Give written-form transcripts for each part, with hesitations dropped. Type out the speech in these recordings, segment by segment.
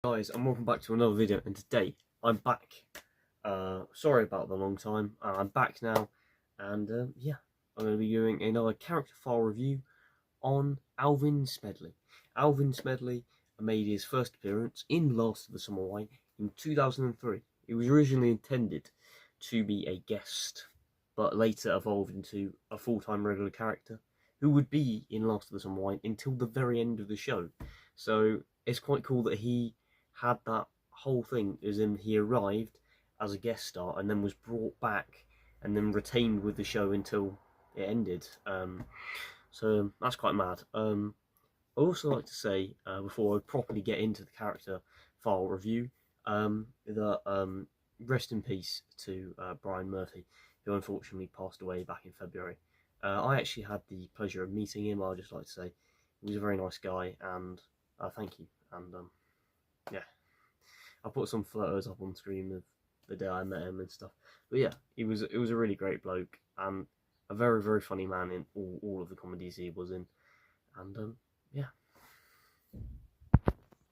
Guys, and welcome back to another video, and today I'm back. Sorry about the long time. I'm back now, and yeah, I'm going to be doing another character file review on Alvin Smedley. Alvin Smedley made his first appearance in Last of the Summer Wine in 2003. It was originally intended to be a guest, but later evolved into a full-time regular character who would be in Last of the Summer Wine until the very end of the show. So it's quite cool that he had that whole thing, as in he arrived as a guest star and then was brought back and then retained with the show until it ended. So that's quite mad. I also like to say, before I properly get into the character file review, that rest in peace to Brian Murphy, who unfortunately passed away back in February. I actually had the pleasure of meeting him. I'd just like to say he was a very nice guy, and thank you. And yeah, I'll put some photos up on screen of the day I met him and stuff. But yeah, it was a really great bloke and a very, very funny man in all of the comedies he was in. And yeah.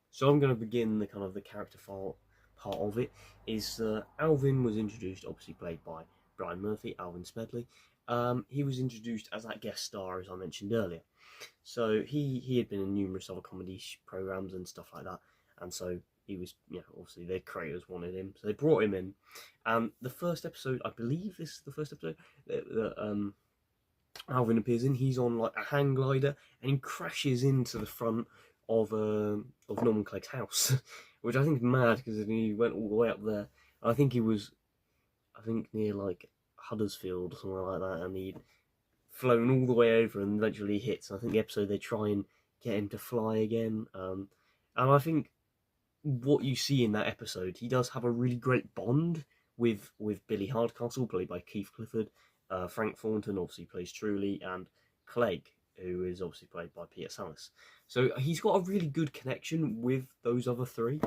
So I'm going to begin the kind of the character file part of it. Is Alvin was introduced, obviously played by Brian Murphy, Alvin Smedley. He was introduced as that guest star, as I mentioned earlier. So he had been in numerous other comedy programs and stuff like that, and so he was, obviously their creators wanted him, so they brought him in. And the first episode, I believe this is the first episode that Alvin appears in, he's on like a hang glider and he crashes into the front of Norman Clegg's house, which I think is mad because he went all the way up there. I think he was, near like Huddersfield or something like that, and he'd flown all the way over and eventually hits. I think the episode they try and get him to fly again, and I think what you see in that episode, he does have a really great bond with Billy Hardcastle, played by Keith Clifford. Frank Thornton obviously plays Truly, and Clegg, who is obviously played by Peter Sallis. So he's got a really good connection with those other three,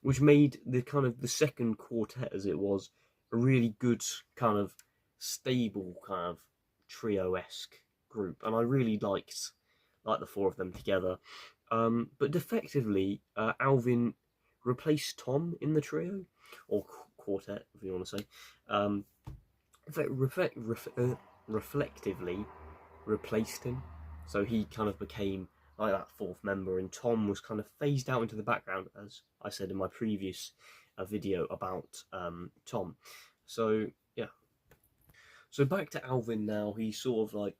which made the kind of the second quartet, as it was, a really good kind of stable kind of trio-esque group, and I really liked the four of them together. But effectively, Alvin replaced Tom in the trio, or quartet, if you want to say. Reflectively replaced him, so he kind of became like that fourth member, and Tom was kind of phased out into the background, as I said in my previous video about Tom. So yeah. So back to Alvin now. He's sort of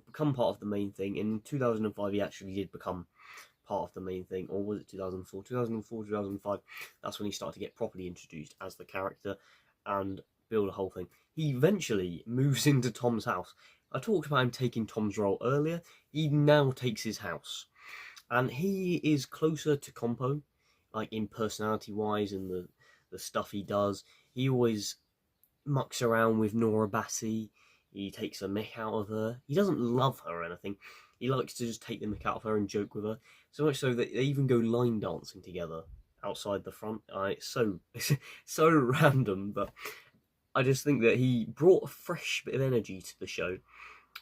become part of the main thing. In 2005, he actually did become part of the main thing, or was it 2004? 2004, 2005. That's when he started to get properly introduced as the character and build a whole thing. He eventually moves into Tom's house. I talked about him taking Tom's role earlier. He now takes his house, and he is closer to Compo, like in personality-wise and the stuff he does. He always mucks around with Nora Bassi. He takes a mick out of her. He doesn't love her or anything. He likes to just take the mick out of her and joke with her. So much so that they even go line dancing together outside the front. It's so random, but I just think that he brought a fresh bit of energy to the show,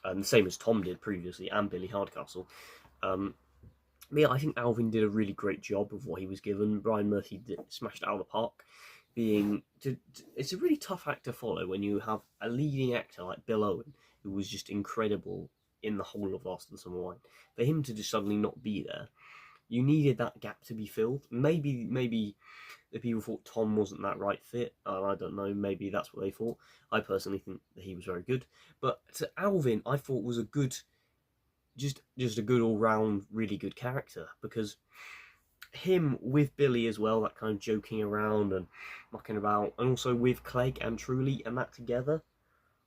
the same as Tom did previously, and Billy Hardcastle. But yeah, I think Alvin did a really great job of what he was given. Brian Murphy smashed it out of the park. It's a really tough act to follow when you have a leading actor like Bill Owen, who was just incredible in the whole of Last of the Summer Wine. For him to just suddenly not be there, you needed that gap to be filled. Maybe the people thought Tom wasn't that right fit. I don't know. Maybe that's what they thought. I personally think that he was very good. But to Alvin, I thought was a good, just a good all round, really good character, because him with Billy as well, that kind of joking around and mucking about, and also with Clegg and Truly, and that together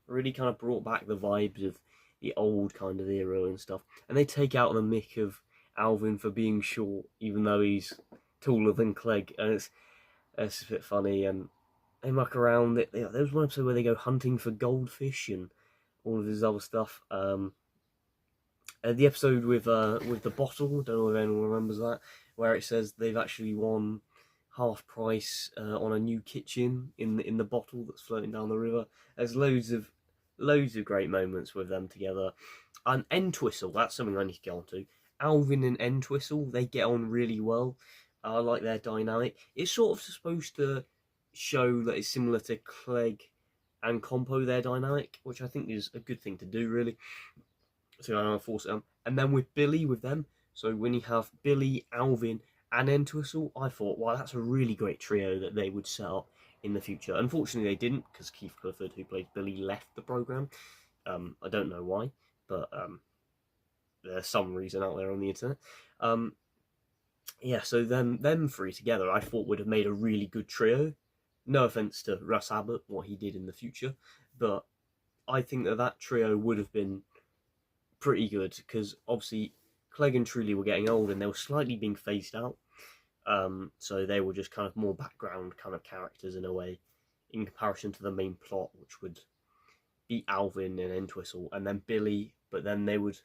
really kind of brought back the vibes of the old kind of era and stuff. And they take out the mick of Alvin for being short, even though he's taller than Clegg, and it's a bit funny. And they muck around. There was one episode where they go hunting for goldfish and all of his other stuff. The episode with the bottle, don't know if anyone remembers that, where it says they've actually won half price on a new kitchen in the bottle that's floating down the river. There's loads of great moments with them together. And Entwistle, that's something I need to get onto. Alvin and Entwistle, they get on really well. I like their dynamic. It's sort of supposed to show that it's similar to Clegg and Compo, their dynamic, which I think is a good thing to do, really. So I don't force it on. And then with Billy, with them, so when you have Billy, Alvin, and Entwistle, I thought, wow, that's a really great trio that they would set up in the future. Unfortunately, they didn't, because Keith Clifford, who plays Billy, left the program. I don't know why, but there's some reason out there on the internet. Yeah, so them three together, I thought would have made a really good trio. No offense to Russ Abbott, what he did in the future, but I think that trio would have been pretty good because obviously Clegg and Truly were getting old and they were slightly being phased out. So they were just kind of more background kind of characters in a way, in comparison to the main plot, which would be Alvin and Entwistle, and then Billy. But then they would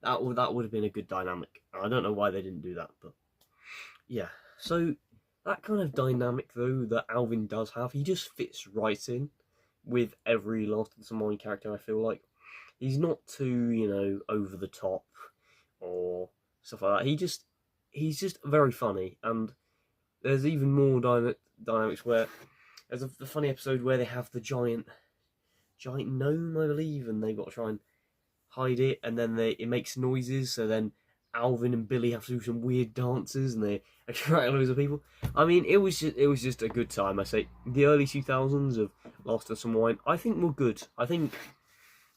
that would have been a good dynamic. I don't know why they didn't do that, but yeah. So that kind of dynamic though that Alvin does have, he just fits right in with every Last of the Samurai character. I feel like he's not too over the top or stuff like that. He's just very funny, and there's even more dynamics where there's a funny episode where they have the giant gnome, I believe, and they've got to try and hide it, and then it makes noises, so then Alvin and Billy have to do some weird dances, and they attract loads of people. I mean, it was just a good time. I say the early 2000s of Lost of Some Wine, I think were good. I think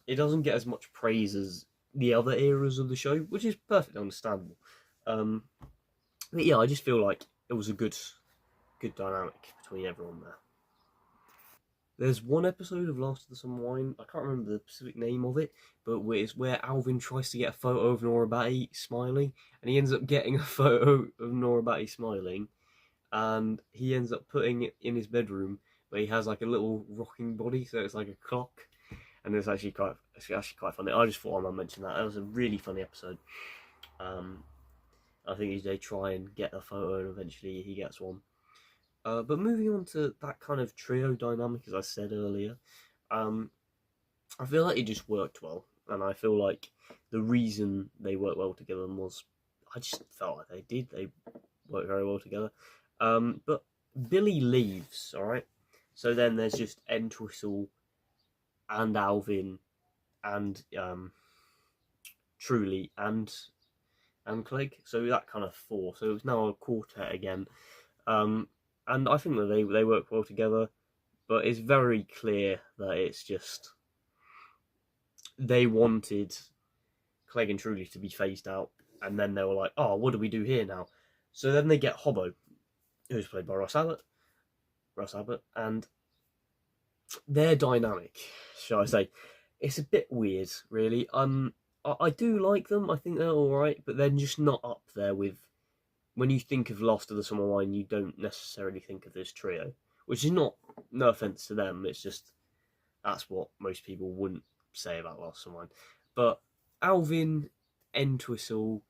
it doesn't get as much praise as the other eras of the show, which is perfectly understandable. But yeah, I just feel like it was a good dynamic between everyone there. There's one episode of Last of the Some Wine, I can't remember the specific name of it, but it's where Alvin tries to get a photo of Nora Batty smiling, and he ends up getting a photo of Nora Batty smiling, and he ends up putting it in his bedroom, where he has like a little rocking body, so it's like a clock, and it's actually quite funny. I just thought I might mention that. That was a really funny episode. I think they try and get a photo, and eventually he gets one. But moving on to that kind of trio dynamic, as I said earlier, I feel like it just worked well, and I feel like the reason they worked well together was I just felt like they did. They worked very well together. But Billy leaves, all right. So then there's just Entwistle and Alvin and Truly and Clegg. So that kind of four. So it's now a quartet again. And I think that they work well together, but it's very clear that it's just they wanted Clegg and Truly to be phased out, and then they were like, "Oh, what do we do here now?" So then they get Hobbo, who's played by Russ Abbott, and their dynamic, shall I say, it's a bit weird, really. I do like them. I think they're all right, but they're just not up there with. When you think of Lost of the Summer Wine, you don't necessarily think of this trio, which is no offense to them. It's just that's what most people wouldn't say about Lost Summer Wine. But Alvin, Entwistle,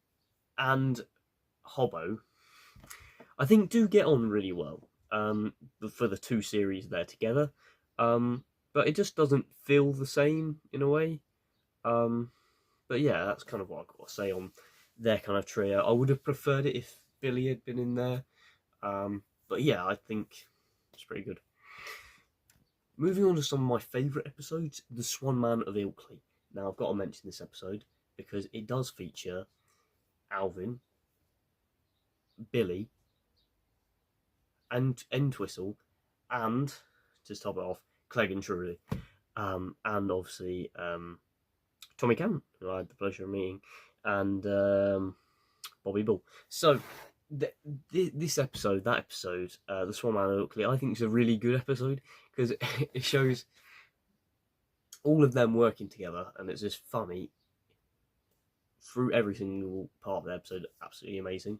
and Hobbo, I think do get on really well. For the two series they're together, but it just doesn't feel the same in a way. But yeah, that's kind of what I've got to say on their kind of trio. I would have preferred it if Billy had been in there. But yeah, I think it's pretty good. Moving on to some of my favourite episodes, The Swan Man of Ilkley. Now, I've got to mention this episode because it does feature Alvin, Billy, and Entwistle, and, to top it off, Clegg and Truly. And obviously, Tommy Cannon, who I had the pleasure of meeting, and Bobby Bull. So, this episode, The Swan Man of Oakley, I think is a really good episode because it shows all of them working together, and it's just funny through every single part of the episode. Absolutely amazing.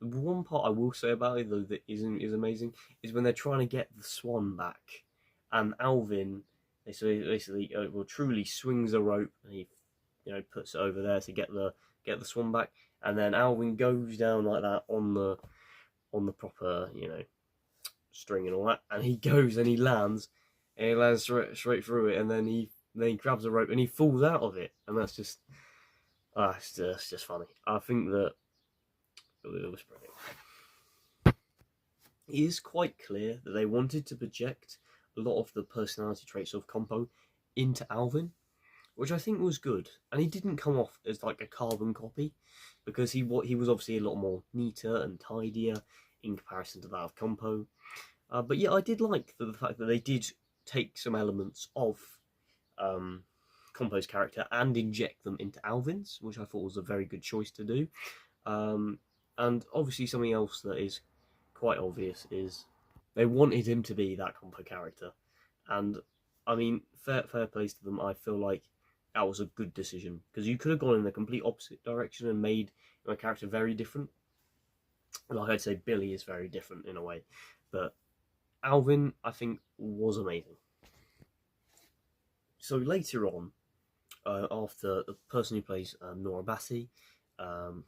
The one part I will say about it, though, that is amazing, is when they're trying to get the swan back, and Alvin, basically, Truly swings a rope, and he, puts it over there to get the swan back, and then Alvin goes down like that on the proper, string and all that, and he goes and he lands straight through it, and then he grabs a rope and he falls out of it, and that's just, it's just funny. I think that it was brilliant. it is quite clear that they wanted to project a lot of the personality traits of Compo into Alvin, which I think was good. And he didn't come off as like a carbon copy, because he was obviously a lot more neater and tidier in comparison to that of Compo. But yeah, I did like the fact that they did take some elements of Compo's character and inject them into Alvin's, which I thought was a very good choice to do. And obviously something else that is quite obvious is they wanted him to be that Compo character. And I mean, fair plays to them. I feel like that was a good decision, because you could have gone in the complete opposite direction and made my character very different. Like I'd say, Billy is very different in a way, but Alvin, I think, was amazing. So later on, after the person who plays Nora Batty,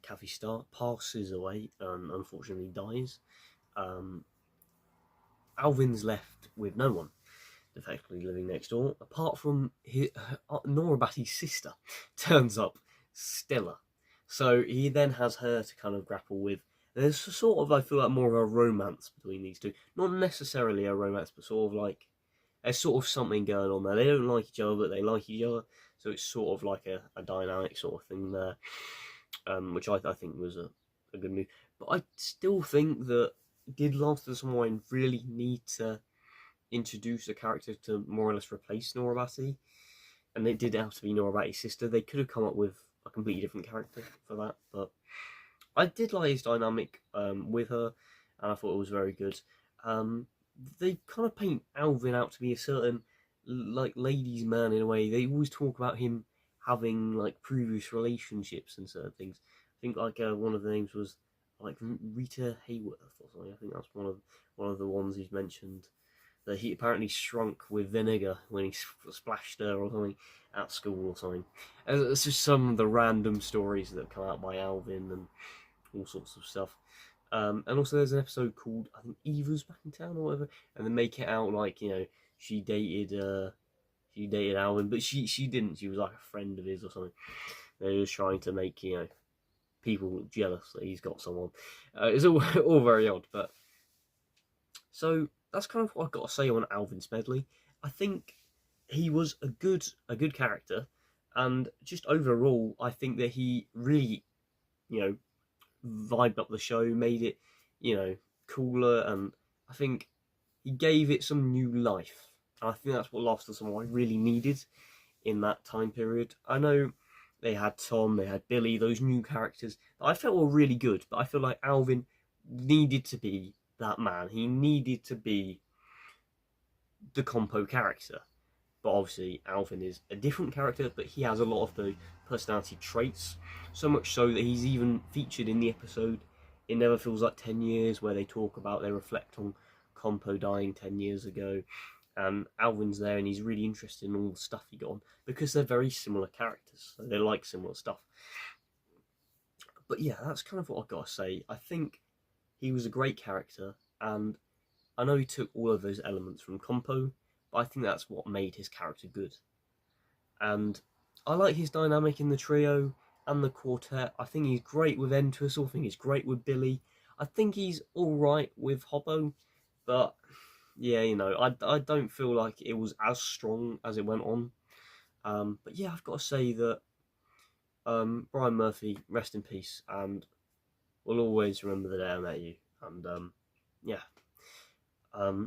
Kathy Starr, passes away and unfortunately dies, Alvin's left with no one, effectively living next door, apart from Nora Batty's sister turns up, Stella. So he then has her to kind of grapple with. There's sort of, I feel like, more of a romance between these two. Not necessarily a romance, but sort of like, there's sort of something going on there. They don't like each other, but they like each other. So it's sort of like a dynamic sort of thing there, which I think was a good move. But I still think that, did Last of the Summer Wine really need to introduce a character to more or less replace Nora Batty? And it did have to be Nora Batty's sister. They could have come up with a completely different character for that, but I did like his dynamic with her, and I thought it was very good. They kind of paint Alvin out to be a certain like ladies' man in a way. They always talk about him having like previous relationships and certain things. I think like one of the names was like Rita Hayworth or something. I think that's one of the ones he's mentioned. That he apparently shrunk with vinegar when he splashed her or something at school or something. It's just some of the random stories that have come out by Alvin and all sorts of stuff. And also there's an episode called, I think, Eva's Back in Town or whatever, and they make it out like, you know, she dated Alvin, but she didn't. She was like a friend of his or something. They were trying to make, you know, people jealous that he's got someone. It's all very odd, but so that's kind of what I've got to say on Alvin Smedley. I think he was a good character, and just overall, I think that he really, you know, vibed up the show, made it, you know, cooler, and I think he gave it some new life. And I think that's what Last of the Summer Wine really needed in that time period. I know they had Tom, they had Billy, those new characters that I felt were really good, but I feel like Alvin needed to be that man. He needed to be the Compo character. But obviously Alvin is a different character, but he has a lot of the personality traits, so much so that he's even featured in the episode It Never Feels Like 10 Years, where they reflect on Compo dying 10 years ago, and Alvin's there and he's really interested in all the stuff he got on, because they're very similar characters, so they like similar stuff. But yeah, that's kind of what I've got to say. I think he was a great character, and I know he took all of those elements from Compo, but I think that's what made his character good. And I like his dynamic in the trio and the quartet. I think he's great with Entwistle. I think he's great with Billy. I think he's alright with Hobbo, but yeah, you know, I don't feel like it was as strong as it went on. But yeah, I've got to say that Brian Murphy, rest in peace, and we'll always remember the day I met you. And yeah.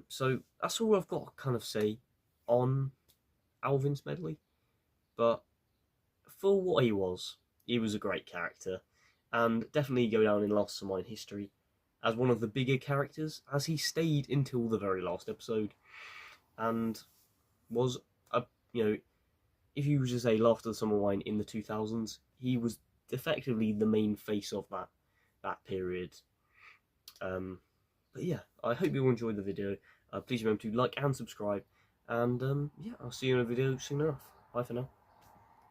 So that's all I've got to kind of say on Alvin Smedley. But for what he was a great character, and definitely go down in Last of the Summer Wine history as one of the bigger characters, as he stayed until the very last episode, and was a, you know, if you were to say Last of the Summer Wine in the 2000s, he was effectively the main face of that period. But yeah, I hope you all enjoyed the video. Please remember to like and subscribe, and yeah, I'll see you in a video soon enough. Bye for now.